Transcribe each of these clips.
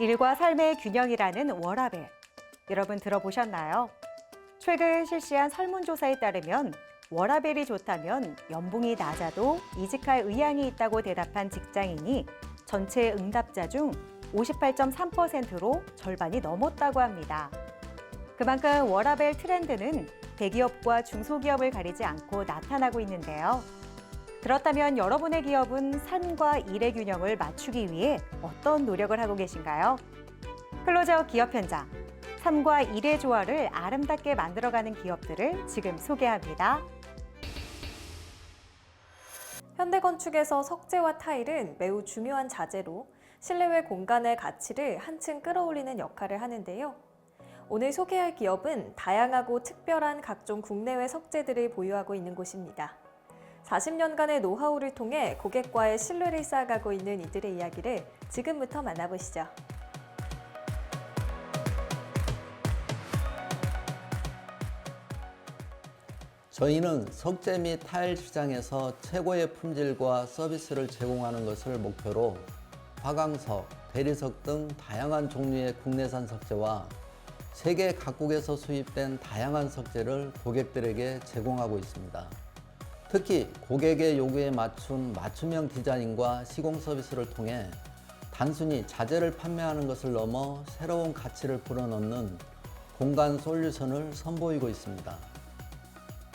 일과 삶의 균형이라는 워라밸. 여러분 들어보셨나요? 최근 실시한 설문조사에 따르면 워라밸이 좋다면 연봉이 낮아도 이직할 의향이 있다고 대답한 직장인이 전체 응답자 중 58.3%로 절반이 넘었다고 합니다. 그만큼 워라밸 트렌드는 대기업과 중소기업을 가리지 않고 나타나고 있는데요. 그렇다면 여러분의 기업은 삶과 일의 균형을 맞추기 위해 어떤 노력을 하고 계신가요? 클로즈아웃 기업 현장, 삶과 일의 조화를 아름답게 만들어가는 기업들을 지금 소개합니다. 현대건축에서 석재와 타일은 매우 중요한 자재로 실내외 공간의 가치를 한층 끌어올리는 역할을 하는데요. 오늘 소개할 기업은 다양하고 특별한 각종 국내외 석재들을 보유하고 있는 곳입니다. 40년간의 노하우를 통해 고객과의 신뢰를 쌓아가고 있는 이들의 이야기를 지금부터 만나보시죠. 저희는 석재 및 타일 시장에서 최고의 품질과 서비스를 제공하는 것을 목표로 화강석, 대리석 등 다양한 종류의 국내산 석재와 세계 각국에서 수입된 다양한 석재를 고객들에게 제공하고 있습니다. 특히 고객의 요구에 맞춘 맞춤형 디자인과 시공 서비스를 통해 단순히 자재를 판매하는 것을 넘어 새로운 가치를 불어넣는 공간 솔루션을 선보이고 있습니다.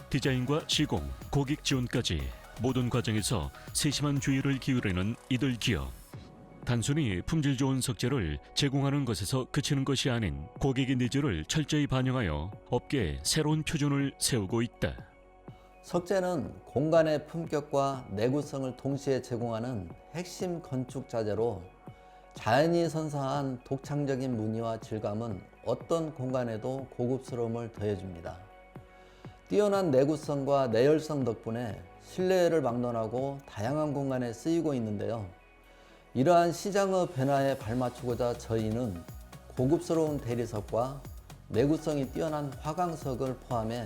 디자인과 시공, 고객 지원까지 모든 과정에서 세심한 주의를 기울이는 이들 기업. 단순히 품질 좋은 석재를 제공하는 것에서 그치는 것이 아닌 고객의 니즈를 철저히 반영하여 업계에 새로운 표준을 세우고 있다. 석재는 공간의 품격과 내구성을 동시에 제공하는 핵심 건축 자재로 자연이 선사한 독창적인 무늬와 질감은 어떤 공간에도 고급스러움을 더해줍니다. 뛰어난 내구성과 내열성 덕분에 실내를 막론하고 다양한 공간에 쓰이고 있는데요. 이러한 시장의 변화에 발맞추고자 저희는 고급스러운 대리석과 내구성이 뛰어난 화강석을 포함해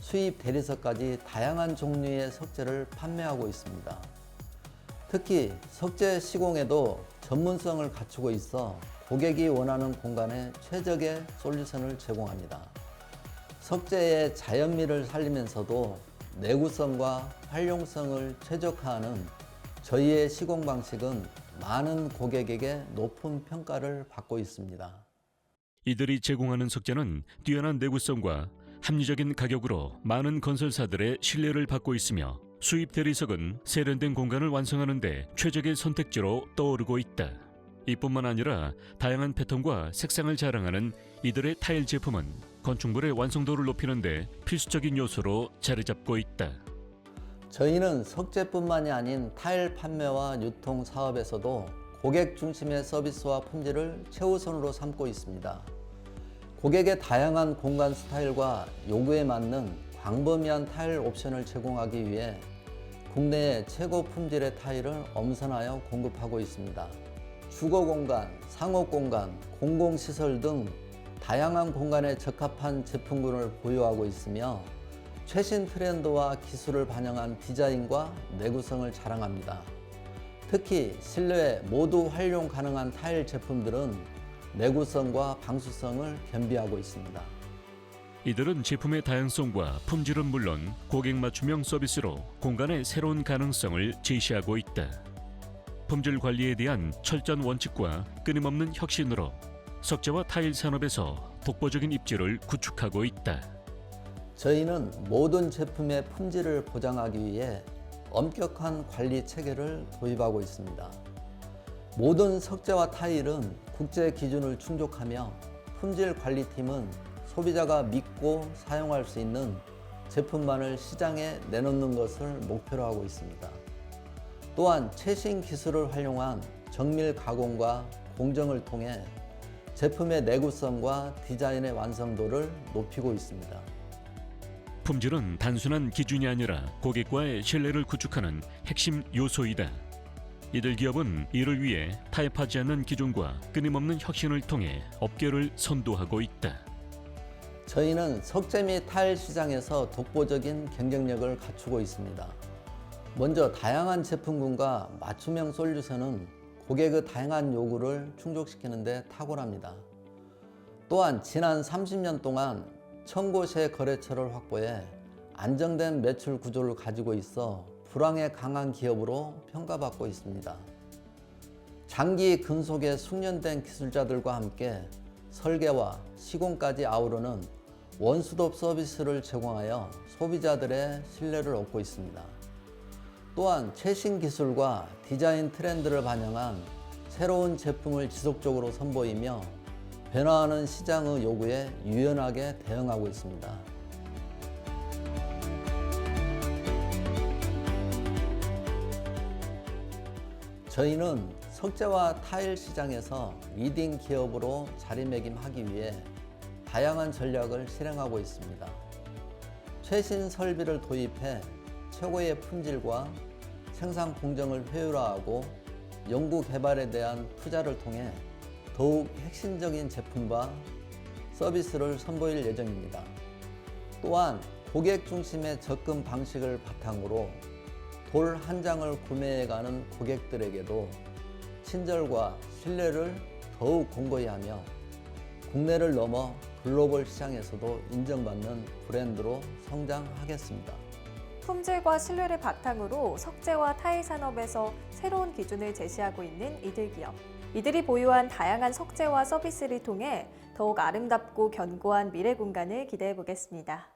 수입 대리석까지 다양한 종류의 석재를 판매하고 있습니다. 특히 석재 시공에도 전문성을 갖추고 있어 고객이 원하는 공간에 최적의 솔루션을 제공합니다. 석재의 자연미를 살리면서도 내구성과 활용성을 최적화하는 저희의 시공 방식은 많은 고객에게 높은 평가를 받고 있습니다. 이들이 제공하는 석재는 뛰어난 내구성과 합리적인 가격으로 많은 건설사들의 신뢰를 받고 있으며 수입 대리석은 세련된 공간을 완성하는 데 최적의 선택지로 떠오르고 있다. 이뿐만 아니라 다양한 패턴과 색상을 자랑하는 이들의 타일 제품은 건축물의 완성도를 높이는 데 필수적인 요소로 자리 잡고 있다. 저희는 석재뿐만이 아닌 타일 판매와 유통 사업에서도 고객 중심의 서비스와 품질을 최우선으로 삼고 있습니다. 고객의 다양한 공간 스타일과 요구에 맞는 광범위한 타일 옵션을 제공하기 위해 국내의 최고 품질의 타일을 엄선하여 공급하고 있습니다. 주거 공간, 상업 공간, 공공시설 등 다양한 공간에 적합한 제품군을 보유하고 있으며 최신 트렌드와 기술을 반영한 디자인과 내구성을 자랑합니다. 특히 실내에 모두 활용 가능한 타일 제품들은 내구성과 방수성을 겸비하고 있습니다. 이들은 제품의 다양성과 품질은 물론 고객 맞춤형 서비스로 공간의 새로운 가능성을 제시하고 있다. 품질 관리에 대한 철저한 원칙과 끊임없는 혁신으로 석재와 타일 산업에서 독보적인 입지를 구축하고 있다. 저희는 모든 제품의 품질을 보장하기 위해 엄격한 관리 체계를 도입하고 있습니다. 모든 석재와 타일은 국제 기준을 충족하며 품질 관리팀은 소비자가 믿고 사용할 수 있는 제품만을 시장에 내놓는 것을 목표로 하고 있습니다. 또한 최신 기술을 활용한 정밀 가공과 공정을 통해 제품의 내구성과 디자인의 완성도를 높이고 있습니다. 품질은 단순한 기준이 아니라 고객과의 신뢰를 구축하는 핵심 요소이다. 이들 기업은 이를 위해 타협하지 않는 기준과 끊임없는 혁신을 통해 업계를 선도하고 있다. 저희는 석재 및 타일 시장에서 독보적인 경쟁력을 갖추고 있습니다. 먼저 다양한 제품군과 맞춤형 솔루션은 고객의 다양한 요구를 충족시키는 데 탁월합니다. 또한 지난 30년 동안 1000곳의 거래처를 확보해 안정된 매출 구조를 가지고 있어 불황에 강한 기업으로 평가받고 있습니다. 장기 근속에 숙련된 기술자들과 함께 설계와 시공까지 아우르는 원스톱 서비스를 제공하여 소비자들의 신뢰를 얻고 있습니다. 또한 최신 기술과 디자인 트렌드를 반영한 새로운 제품을 지속적으로 선보이며 변화하는 시장의 요구에 유연하게 대응하고 있습니다. 저희는 석재와 타일 시장에서 리딩 기업으로 자리매김하기 위해 다양한 전략을 실행하고 있습니다. 최신 설비를 도입해 최고의 품질과 생산 공정을 효율화하고 연구 개발에 대한 투자를 통해 더욱 혁신적인 제품과 서비스를 선보일 예정입니다. 또한 고객 중심의 접근 방식을 바탕으로 돌 한 장을 구매해가는 고객들에게도 친절과 신뢰를 더욱 공고히 하며 국내를 넘어 글로벌 시장에서도 인정받는 브랜드로 성장하겠습니다. 품질과 신뢰를 바탕으로 석재와 타일 산업에서 새로운 기준을 제시하고 있는 이들 기업. 이들이 보유한 다양한 석재와 서비스를 통해 더욱 아름답고 견고한 미래 공간을 기대해 보겠습니다.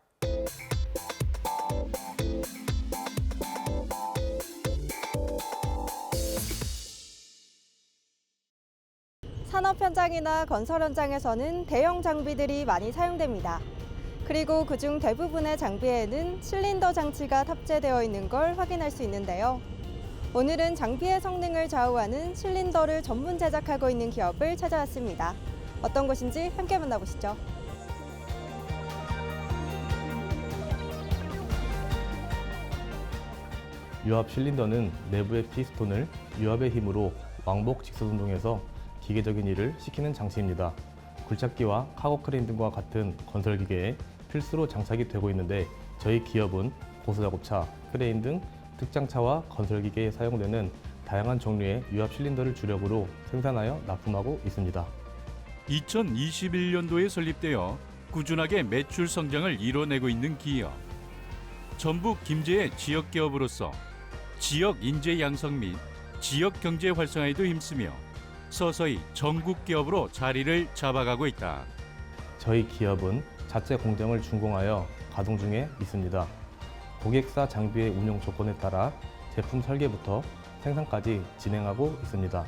산업 현장이나 건설 현장에서는 대형 장비들이 많이 사용됩니다. 그리고 그중 대부분의 장비에는 실린더 장치가 탑재되어 있는 걸 확인할 수 있는데요. 오늘은 장비의 성능을 좌우하는 실린더를 전문 제작하고 있는 기업을 찾아왔습니다. 어떤 곳인지 함께 만나보시죠. 유압 실린더는 내부의 피스톤을 유압의 힘으로 왕복 직선 운동해서 기계적인 일을 시키는 장치입니다. 굴착기와 카고 크레인 등과 같은 건설 기계에 필수로 장착이 되고 있는데 저희 기업은 고소작업차, 크레인 등 특장차와 건설 기계에 사용되는 다양한 종류의 유압 실린더를 주력으로 생산하여 납품하고 있습니다. 2021년도에 설립되어 꾸준하게 매출 성장을 이뤄내고 있는 기업. 전북 김제의 지역 기업으로서 지역 인재 양성 및 지역 경제 활성화에도 힘쓰며 서서히 전국 기업으로 자리를 잡아가고 있다. 저희 기업은 자체 공장을 준공하여 가동 중에 있습니다. 고객사 장비의 운영 조건에 따라 제품 설계부터 생산까지 진행하고 있습니다.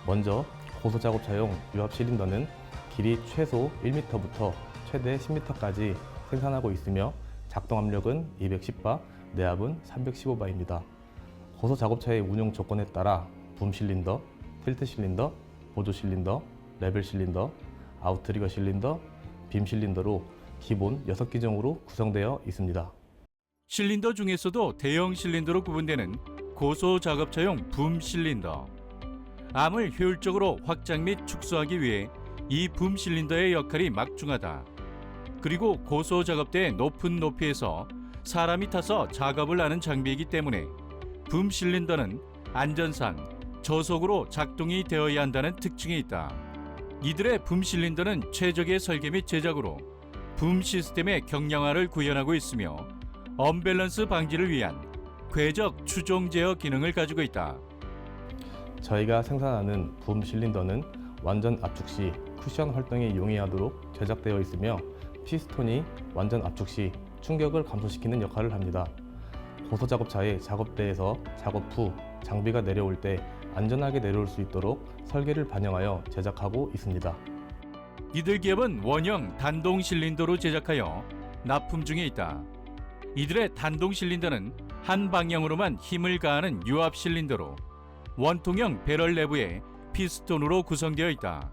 먼저 고소작업차용 유압 실린더는 길이 최소 1m부터 최대 10m까지 생산하고 있으며 작동 압력은 210바, 내압은 315바입니다. 고소작업차의 운용 조건에 따라 붐 실린더, 틸트 실린더, 보조 실린더, 레벨 실린더, 아웃트리거 실린더, 빔 실린더로 기본 6기종으로 구성되어 있습니다. 실린더 중에서도 대형 실린더로 구분되는 고소 작업차용 붐 실린더. 암을 효율적으로 확장 및 축소하기 위해 이 붐 실린더의 역할이 막중하다. 그리고 고소 작업대의 높은 높이에서 사람이 타서 작업을 하는 장비이기 때문에 붐 실린더는 안전상 저속으로 작동이 되어야 한다는 특징이 있다. 이들의 붐 실린더는 최적의 설계 및 제작으로 붐 시스템의 경량화를 구현하고 있으며 언밸런스 방지를 위한 궤적 추종 제어 기능을 가지고 있다. 저희가 생산하는 붐 실린더는 완전 압축 시 쿠션 활동에 용이하도록 제작되어 있으며 피스톤이 완전 압축 시 충격을 감소시키는 역할을 합니다. 고소작업차의 작업대에서 작업 후 장비가 내려올 때 안전하게 내려올 수 있도록 설계를 반영하여 제작하고 있습니다. 이들 기업은 원형 단동 실린더로 제작하여 납품 중에 있다. 이들의 단동 실린더는 한 방향으로만 힘을 가하는 유압 실린더로 원통형 배럴 내부에 피스톤으로 구성되어 있다.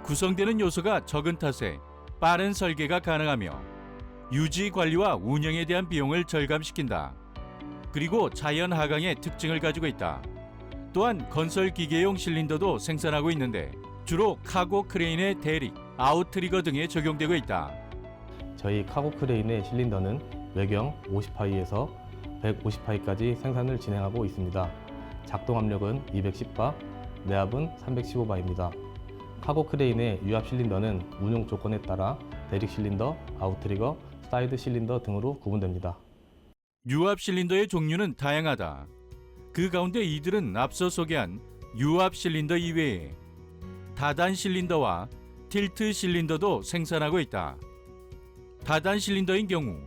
구성되는 요소가 적은 탓에 빠른 설계가 가능하며 유지 관리와 운영에 대한 비용을 절감시킨다. 그리고 자연 하강의 특징을 가지고 있다. 또한 건설 기계용 실린더도 생산하고 있는데 주로 카고 크레인의 대리, 아웃트리거 등에 적용되고 있다. 저희 카고 크레인의 실린더는 외경 50파이에서 150파이까지 생산을 진행하고 있습니다. 작동 압력은 210바, 내압은 315바입니다. 카고 크레인의 유압 실린더는 운용 조건에 따라 대릭 실린더, 아웃트리거, 사이드 실린더 등으로 구분됩니다. 유압 실린더의 종류는 다양하다. 그 가운데 이들은 앞서 소개한 유압 실린더 이외에 다단 실린더와 틸트 실린더도 생산하고 있다. 다단 실린더인 경우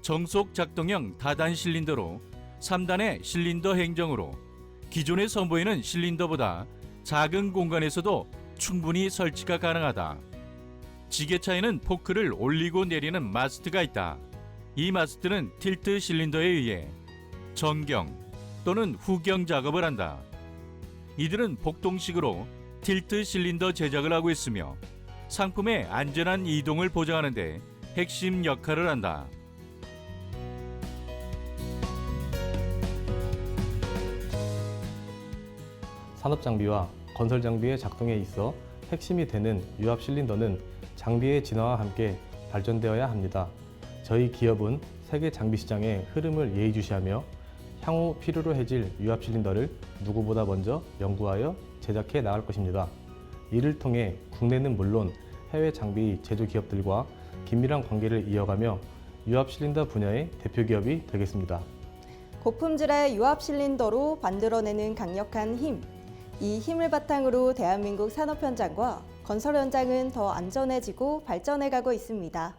정속 작동형 다단 실린더로 3단의 실린더 행정으로 기존에 선보이는 실린더보다 작은 공간에서도 충분히 설치가 가능하다. 지게차에는 포크를 올리고 내리는 마스트가 있다. 이 마스트는 틸트 실린더에 의해 정경 또는 후경 작업을 한다. 이들은 복동식으로 틸트 실린더 제작을 하고 있으며 상품의 안전한 이동을 보장하는 데 핵심 역할을 한다. 산업장비와 건설장비의 작동에 있어 핵심이 되는 유압 실린더는 장비의 진화와 함께 발전되어야 합니다. 저희 기업은 세계 장비 시장의 흐름을 예의주시하며 향후 필요로 해질 유압 실린더를 누구보다 먼저 연구하여 제작해 나갈 것입니다. 이를 통해 국내는 물론 해외 장비 제조 기업들과 긴밀한 관계를 이어가며 유압 실린더 분야의 대표 기업이 되겠습니다. 고품질의 유압 실린더로 만들어내는 강력한 힘. 이 힘을 바탕으로 대한민국 산업 현장과 건설 현장은 더 안전해지고 발전해가고 있습니다.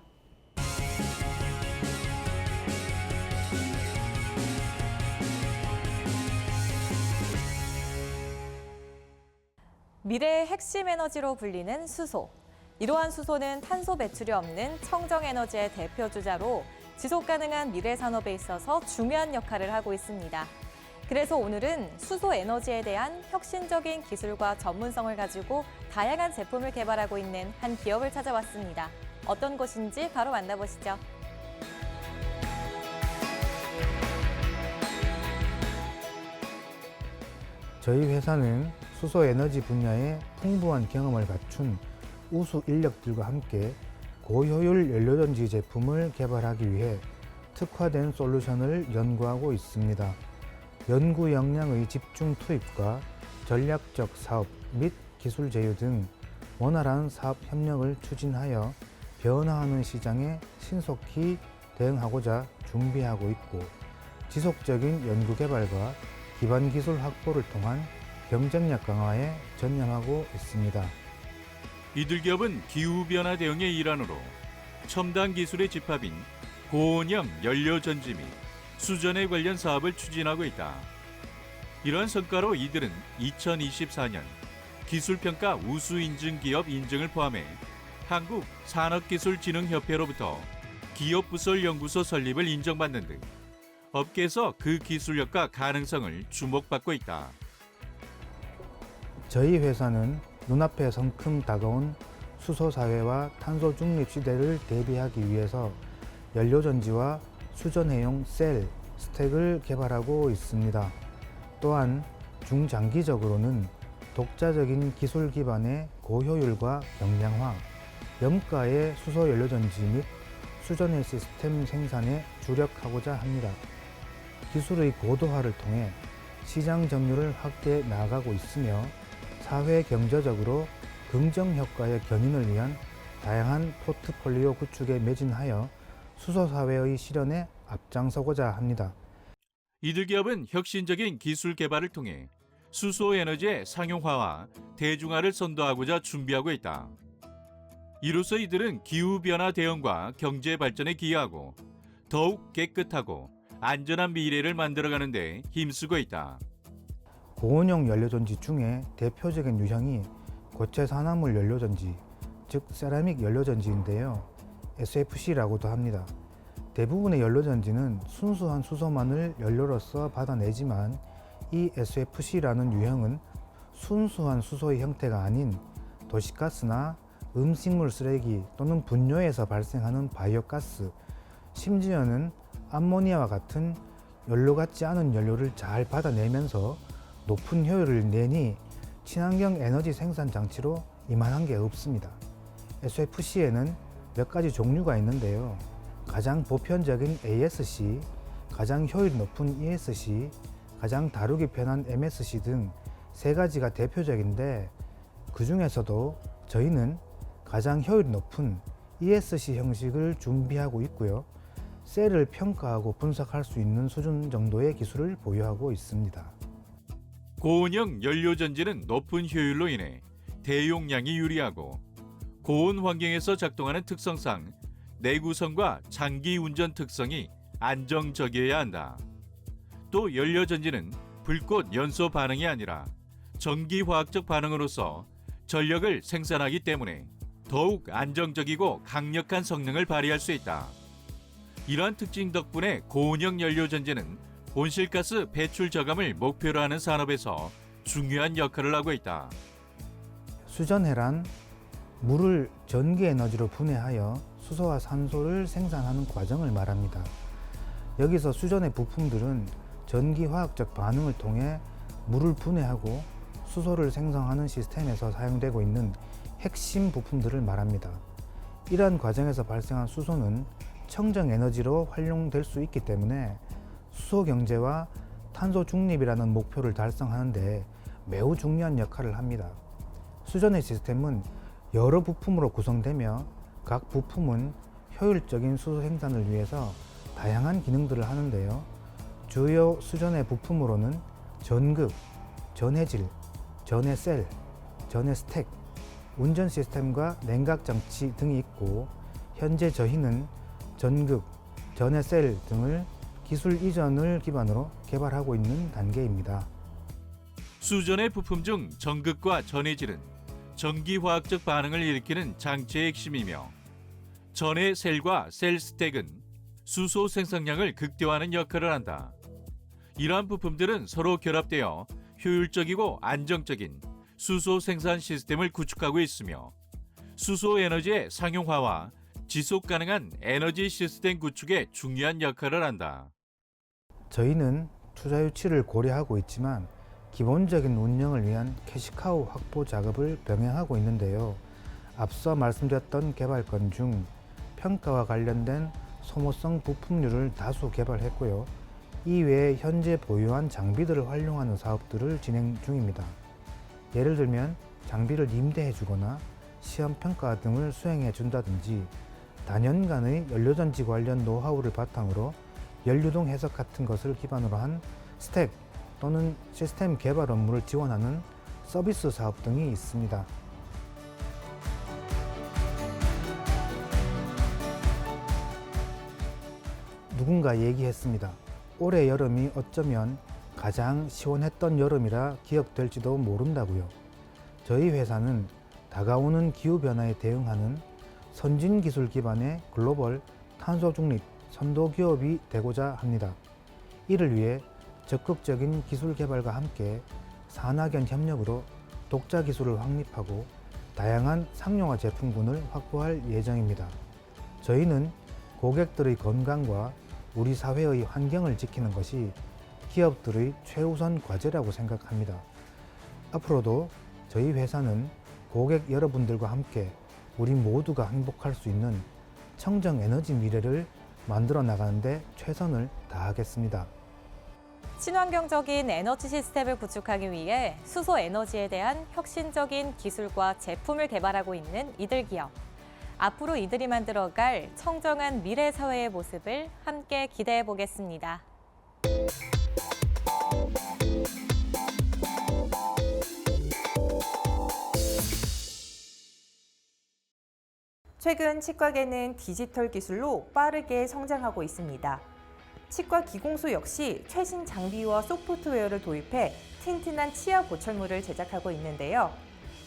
미래의 핵심 에너지로 불리는 수소. 이러한 수소는 탄소 배출이 없는 청정 에너지의 대표 주자로 지속 가능한 미래 산업에 있어서 중요한 역할을 하고 있습니다. 그래서 오늘은 수소 에너지에 대한 혁신적인 기술과 전문성을 가지고 다양한 제품을 개발하고 있는 한 기업을 찾아왔습니다. 어떤 곳인지 바로 만나보시죠. 저희 회사는 수소 에너지 분야에 풍부한 경험을 갖춘 우수 인력들과 함께 고효율 연료전지 제품을 개발하기 위해 특화된 솔루션을 연구하고 있습니다. 연구 역량의 집중 투입과 전략적 사업 및 기술 제휴 등 원활한 사업 협력을 추진하여 변화하는 시장에 신속히 대응하고자 준비하고 있고, 지속적인 연구 개발과 기반 기술 확보를 통한 경쟁력 강화에 전념하고 있습니다. 이들 기업은 기후변화 대응의 일환으로 첨단 기술의 집합인 고온형 연료전지 및 수전에 관련 사업을 추진하고 있다. 이러한 성과로 이들은 2024년 기술평가 우수인증기업 인증을 포함해 한국산업기술진흥협회로부터 기업부설연구소 설립을 인정받는 등 업계에서 그 기술력과 가능성을 주목받고 있다. 저희 회사는 눈앞에 성큼 다가온 수소사회와 탄소 중립 시대를 대비하기 위해서 연료전지와 수전해용 셀, 스택을 개발하고 있습니다. 또한 중장기적으로는 독자적인 기술 기반의 고효율과 경량화, 염가의 수소 연료전지 및 수전해 시스템 생산에 주력하고자 합니다. 기술의 고도화를 통해 시장 점유율을 확대해 나아가고 있으며 사회 경제적으로 긍정 효과의 견인을 위한 다양한 포트폴리오 구축에 매진하여 수소 사회의 실현에 앞장서고자 합니다. 이들 기업은 혁신적인 기술 개발을 통해 수소 에너지의 상용화와 대중화를 선도하고자 준비하고 있다. 이로써 이들은 기후변화 대응과 경제 발전에 기여하고 더욱 깨끗하고 안전한 미래를 만들어가는 데 힘쓰고 있다. 고온형 연료전지 중에 대표적인 유형이 고체 산화물 연료전지, 즉 세라믹 연료전지인데요. SFC라고도 합니다. 대부분의 연료전지는 순수한 수소만을 연료로서 받아내지만 이 SFC라는 유형은 순수한 수소의 형태가 아닌 도시가스나 음식물 쓰레기 또는 분뇨에서 발생하는 바이오가스, 심지어는 암모니아와 같은 연료 같지 않은 연료를 잘 받아내면서 높은 효율을 내니 친환경 에너지 생산 장치로 이만한 게 없습니다. SFC에는 몇 가지 종류가 있는데요. 가장 보편적인 ASC, 가장 효율이 높은 ESC, 가장 다루기 편한 MSC 등 3가지가 대표적인데 그 중에서도 저희는 가장 효율이 높은 ESC 형식을 준비하고 있고요. 셀을 평가하고 분석할 수 있는 수준 정도의 기술을 보유하고 있습니다. 고온형 연료 전지는 높은 효율로 인해 대용량이 유리하고 고온 환경에서 작동하는 특성상 내구성과 장기 운전 특성이 안정적이어야 한다. 또 연료 전지는 불꽃 연소 반응이 아니라 전기 화학적 반응으로서 전력을 생산하기 때문에 더욱 안정적이고 강력한 성능을 발휘할 수 있다. 이러한 특징 덕분에 고온형 연료 전지는 온실가스 배출 저감을 목표로 하는 산업에서 중요한 역할을 하고 있다. 수전해란 물을 전기 에너지로 분해하여 수소와 산소를 생산하는 과정을 말합니다. 여기서 수전의 부품들은 전기 화학적 반응을 통해 물을 분해하고 수소를 생성하는 시스템에서 사용되고 있는 핵심 부품들을 말합니다. 이러한 과정에서 발생한 수소는 청정 에너지로 활용될 수 있기 때문에 수소 경제와 탄소 중립이라는 목표를 달성하는 데 매우 중요한 역할을 합니다. 수전의 시스템은 여러 부품으로 구성되며 각 부품은 효율적인 수소 생산을 위해서 다양한 기능들을 하는데요. 주요 수전의 부품으로는 전극, 전해질, 전해셀, 전해스택, 운전 시스템과 냉각 장치 등이 있고 현재 저희는 전극, 전해셀 등을 기술 이전을 기반으로 개발하고 있는 단계입니다. 수전의 부품 중 전극과 전해질은 전기화학적 반응을 일으키는 장치의 핵심이며 전해 셀과 셀 스택은 수소 생산량을 극대화하는 역할을 한다. 이러한 부품들은 서로 결합되어 효율적이고 안정적인 수소 생산 시스템을 구축하고 있으며 수소 에너지의 상용화와 지속 가능한 에너지 시스템 구축에 중요한 역할을 한다. 저희는 투자 유치를 고려하고 있지만 기본적인 운영을 위한 캐시카우 확보 작업을 병행하고 있는데요. 앞서 말씀드렸던 개발건 중 평가와 관련된 소모성 부품류를 다수 개발했고요. 이외에 현재 보유한 장비들을 활용하는 사업들을 진행 중입니다. 예를 들면 장비를 임대해 주거나 시험 평가 등을 수행해 준다든지 단연간의 연료전지 관련 노하우를 바탕으로 연료동 해석 같은 것을 기반으로 한 스택 또는 시스템 개발 업무를 지원하는 서비스 사업 등이 있습니다. 누군가 얘기했습니다. 올해 여름이 어쩌면 가장 시원했던 여름이라 기억될지도 모른다고요. 저희 회사는 다가오는 기후변화에 대응하는 선진 기술 기반의 글로벌 탄소 중립 선도 기업이 되고자 합니다. 이를 위해 적극적인 기술 개발과 함께 산학연 협력으로 독자 기술을 확립하고 다양한 상용화 제품군을 확보할 예정입니다. 저희는 고객들의 건강과 우리 사회의 환경을 지키는 것이 기업들의 최우선 과제라고 생각합니다. 앞으로도 저희 회사는 고객 여러분들과 함께 우리 모두가 행복할 수 있는 청정 에너지 미래를 만들어 나가는데 최선을 다하겠습니다. 친환경적인 에너지 시스템을 구축하기 위해 수소 에너지에 대한 혁신적인 기술과 제품을 개발하고 있는 이들 기업. 앞으로 이들이 만들어갈 청정한 미래 사회의 모습을 함께 기대해 보겠습니다. 최근 치과계는 디지털 기술로 빠르게 성장하고 있습니다. 치과 기공소 역시 최신 장비와 소프트웨어를 도입해 튼튼한 치아 보철물을 제작하고 있는데요.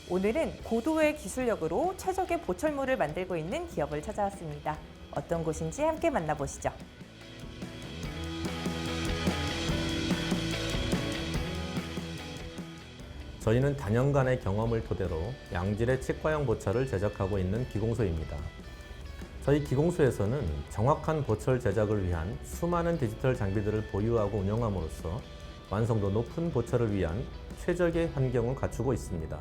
오늘은 고도의 기술력으로 최적의 보철물을 만들고 있는 기업을 찾아왔습니다. 어떤 곳인지 함께 만나보시죠. 저희는 단연간의 경험을 토대로 양질의 치과형 보철을 제작하고 있는 기공소입니다. 저희 기공소에서는 정확한 보철 제작을 위한 수많은 디지털 장비들을 보유하고 운영함으로써 완성도 높은 보철을 위한 최적의 환경을 갖추고 있습니다.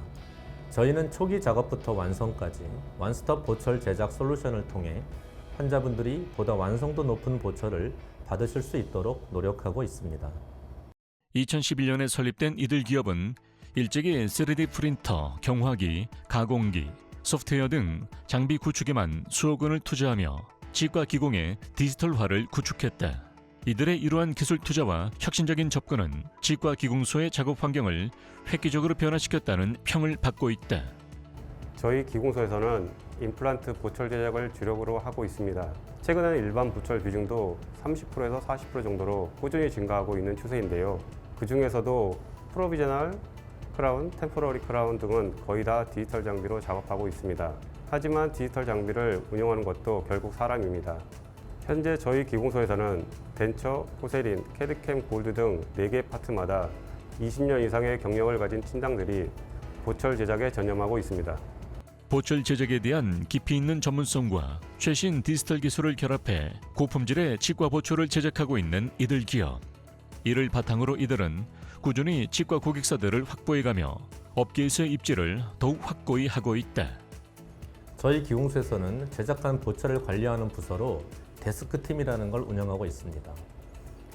저희는 초기 작업부터 완성까지 원스톱 보철 제작 솔루션을 통해 환자분들이 보다 완성도 높은 보철을 받으실 수 있도록 노력하고 있습니다. 2011년에 설립된 이들 기업은 일제기 3D 프린터, 경화기, 가공기, 소프트웨어 등 장비 구축에만 수억 원을 투자하며 치과 기공의 디지털화를 구축했다. 이들의 이러한 기술 투자와 혁신적인 접근은 치과 기공소의 작업 환경을 획기적으로 변화시켰다는 평을 받고 있다. 저희 기공소에서는 임플란트 보철 제작을 주력으로 하고 있습니다. 최근에는 일반 보철 비중도 30%에서 40% 정도로 꾸준히 증가하고 있는 추세인데요. 그 중에서도 프로비저널 크라운, 템포러리 크라운 등은 거의 다 디지털 장비로 작업하고 있습니다. 하지만 디지털 장비를 운영하는 것도 결국 사람입니다. 현재 저희 기공소에서는 덴처, 포세린, 캐드캠 골드 등 4개 파트마다 20년 이상의 경력을 가진 팀장들이 보철 제작에 전념하고 있습니다. 보철 제작에 대한 깊이 있는 전문성과 최신 디지털 기술을 결합해 고품질의 치과 보철을 제작하고 있는 이들 기업. 이를 바탕으로 이들은 꾸준히 치과 고객사들을 확보해가며 업계에서의 입지를 더욱 확고히 하고 있다. 저희 기공소에서는 제작한 보철을 관리하는 부서로 데스크팀이라는 걸 운영하고 있습니다.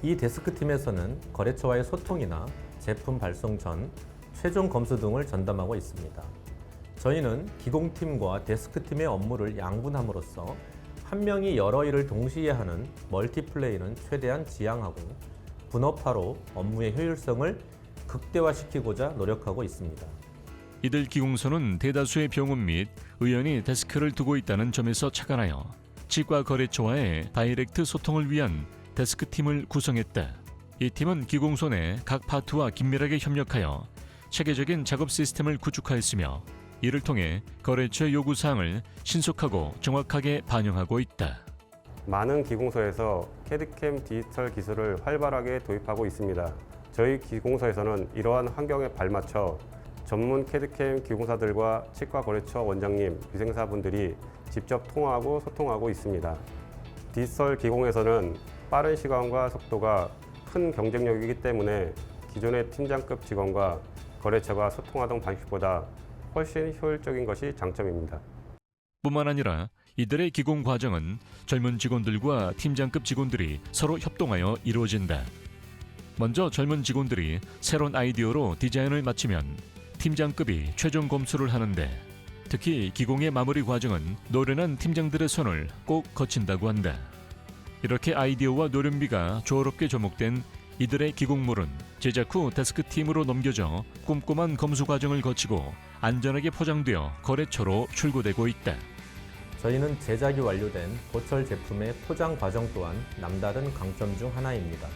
이 데스크팀에서는 거래처와의 소통이나 제품 발송 전 최종 검수 등을 전담하고 있습니다. 저희는 기공팀과 데스크팀의 업무를 양분함으로써 한 명이 여러 일을 동시에 하는 멀티플레이는 최대한 지양하고 분업화로 업무의 효율성을 극대화시키고자 노력하고 있습니다. 이들 기공소는 대다수의 병원 및 의원이 데스크를 두고 있다는 점에서 착안하여 치과 거래처와의 다이렉트 소통을 위한 데스크팀을 구성했다. 이 팀은 기공소 내 각 파트와 긴밀하게 협력하여 체계적인 작업 시스템을 구축하였으며 이를 통해 거래처의 요구사항을 신속하고 정확하게 반영하고 있다. 많은 기공소에서 캐드캠 디지털 기술을 활발하게 도입하고 있습니다. 저희 기공소에서는 이러한 환경에 발맞춰 전문 캐드캠 기공사들과 치과 거래처 원장님, 위생사분들이 직접 통화하고 소통하고 있습니다. 디지털 기공에서는 빠른 시간과 속도가 큰 경쟁력이기 때문에 기존의 팀장급 직원과 거래처가 소통하던 방식보다 훨씬 효율적인 것이 장점입니다. 뿐만 아니라 이들의 기공 과정은 젊은 직원들과 팀장급 직원들이 서로 협동하여 이루어진다. 먼저 젊은 직원들이 새로운 아이디어로 디자인을 마치면 팀장급이 최종 검수를 하는데 특히 기공의 마무리 과정은 노련한 팀장들의 손을 꼭 거친다고 한다. 이렇게 아이디어와 노련미가 조화롭게 접목된 이들의 기공물은 제작 후 데스크팀으로 넘겨져 꼼꼼한 검수 과정을 거치고 안전하게 포장되어 거래처로 출고되고 있다. 저희는 제작이 완료된 보철 제품의 포장 과정 또한 남다른 강점 중 하나입니다.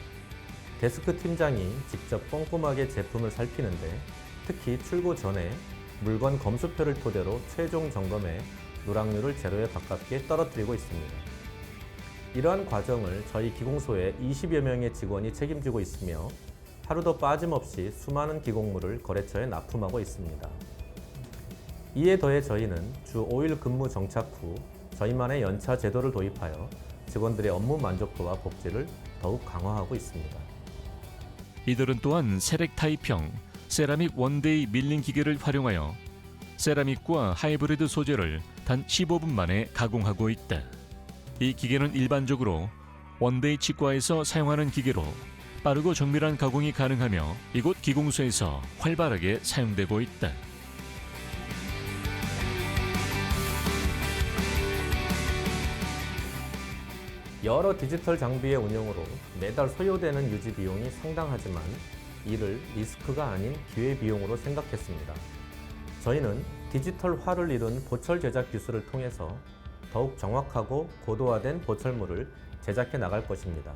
데스크 팀장이 직접 꼼꼼하게 제품을 살피는데 특히 출고 전에 물건 검수표를 토대로 최종 점검해 누락률을 제로에 가깝게 떨어뜨리고 있습니다. 이러한 과정을 저희 기공소에 20여 명의 직원이 책임지고 있으며 하루도 빠짐없이 수많은 기공물을 거래처에 납품하고 있습니다. 이에 더해 저희는 주 5일 근무 정착 후 저희만의 연차 제도를 도입하여 직원들의 업무 만족도와 복지를 더욱 강화하고 있습니다. 이들은 또한 세렉 타입형 세라믹 원데이 밀링 기계를 활용하여 세라믹과 하이브리드 소재를 단 15분 만에 가공하고 있다. 이 기계는 일반적으로 원데이 치과에서 사용하는 기계로 빠르고 정밀한 가공이 가능하며 이곳 기공소에서 활발하게 사용되고 있다. 여러 디지털 장비의 운영으로 매달 소요되는 유지 비용이 상당하지만 이를 리스크가 아닌 기회 비용으로 생각했습니다. 저희는 디지털화를 이룬 보철 제작 기술을 통해서 더욱 정확하고 고도화된 보철물을 제작해 나갈 것입니다.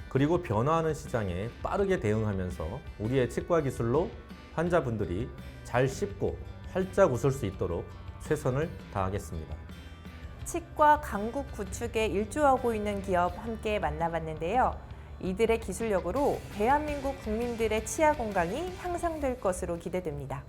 그리고 변화하는 시장에 빠르게 대응하면서 우리의 치과 기술로 환자분들이 잘 씹고 활짝 웃을 수 있도록 최선을 다하겠습니다. 치과 강국 구축에 일조하고 있는 기업 함께 만나봤는데요. 이들의 기술력으로 대한민국 국민들의 치아 건강이 향상될 것으로 기대됩니다.